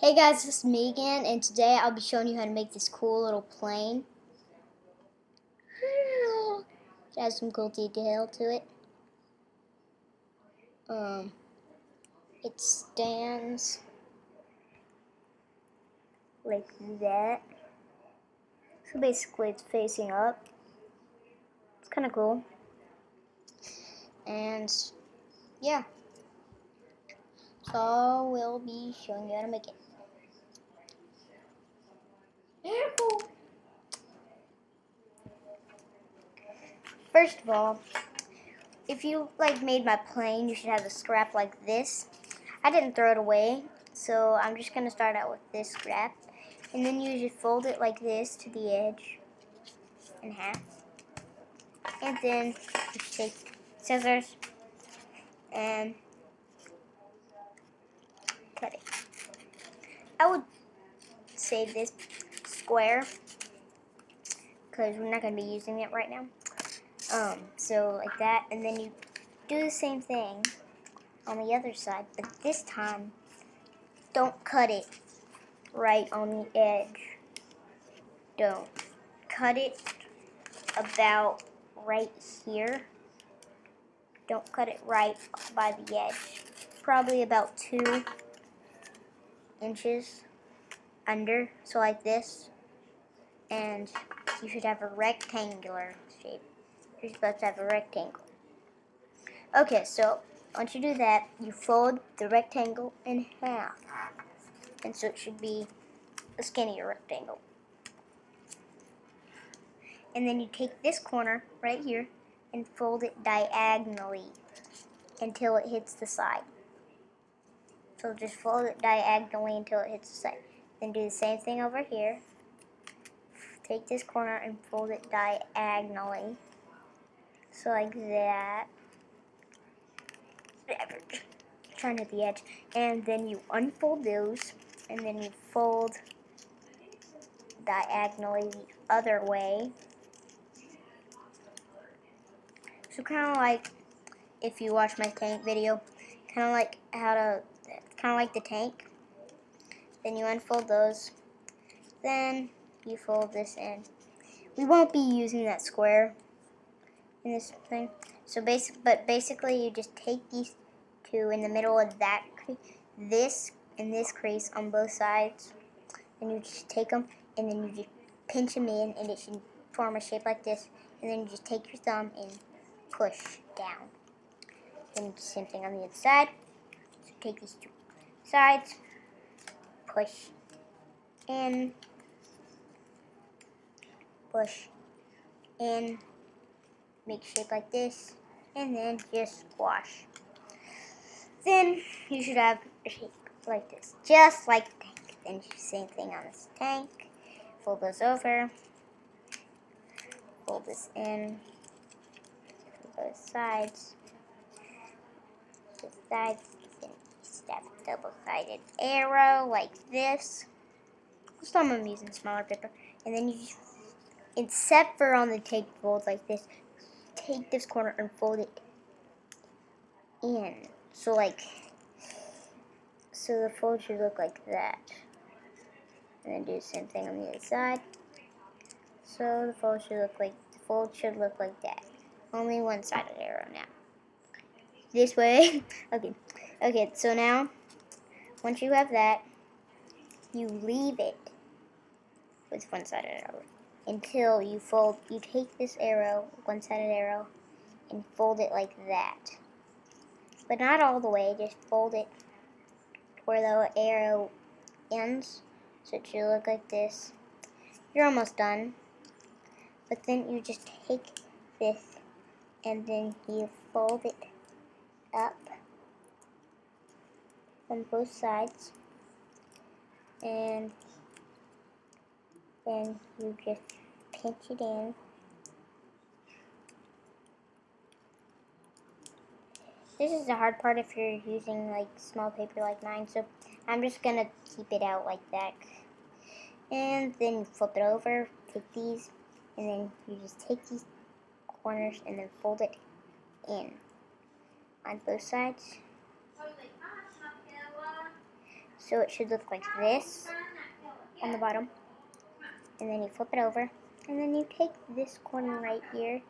Hey guys, this is me again, and today I'll be showing you how to make this cool little plane. It has some cool detail to it. It stands like that. So basically it's facing up. It's kind of cool. And yeah, so we'll be showing you how to make it. First of all, if you made my plane, you should have a scrap like this. I didn't throw it away, so I'm just gonna start out with this scrap, and then you just fold it like this to the edge in half, and then you just take scissors and cut it. I would save this square because we're not gonna be using it right now. So like that, and then you do the same thing on the other side, but this time don't cut it right on the edge. Don't cut it about right here. Don't cut it right by the edge. Probably about 2 inches under, so like this. And you should have a rectangular shape. You're supposed to have a rectangle. Okay, so once you do that, you fold the rectangle in half. And so it should be a skinnier rectangle. And then you take this corner right here and fold it diagonally until it hits the side. So just fold it diagonally until it hits the side. Then do the same thing over here. Take this corner and fold it diagonally. So like that. Trying at the edge. And then you unfold those. And then you fold diagonally the other way. So kind of like if you watch my tank video, kind of like the tank. Then you unfold those. Then you fold this in. We won't be using that square in this thing. So basically you just take these two in the middle of that this and this crease on both sides, and you just take them and then you just pinch them in, and it should form a shape like this. And then you just take your thumb and push down. Then the same thing on the other side. So take these two sides, push in, push in, make a shape like this, and then just squash. Then you should have a shape like this, just like the tank. Then same thing on this tank. Fold this over, fold this in, both sides, then step double-sided arrow like this. This time I'm using smaller paper, and then you just, except for on the tank fold like this, take this corner and fold it in. So the fold should look like that. And then do the same thing on the other side. So the fold should look like that. Only one-sided arrow now. This way. Okay, so now once you have that, you leave it with one-sided arrow until you take this arrow, one-sided arrow, and fold it like that. But not all the way, just fold it where the arrow ends. So it should look like this. You're almost done. But then you just take this and then you fold it up on both sides. And then you just pinch it in. This is the hard part if you're using small paper like mine, so I'm just gonna keep it out like that. And then you flip it over, take these, and then you just take these corners and then fold it in on both sides. So it should look like this on the bottom. And then you flip it over. And then you take this corner right here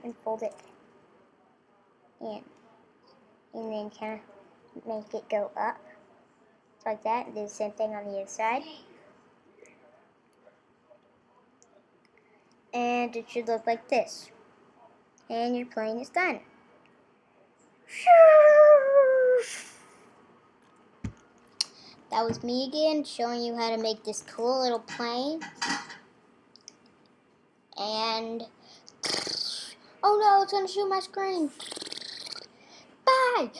and fold it in. And then kind of make it go up. Like that. And do the same thing on the other side. And it should look like this. And your plane is done. That was me again, showing you how to make this cool little plane. And, oh no, it's gonna shoot my screen. Bye!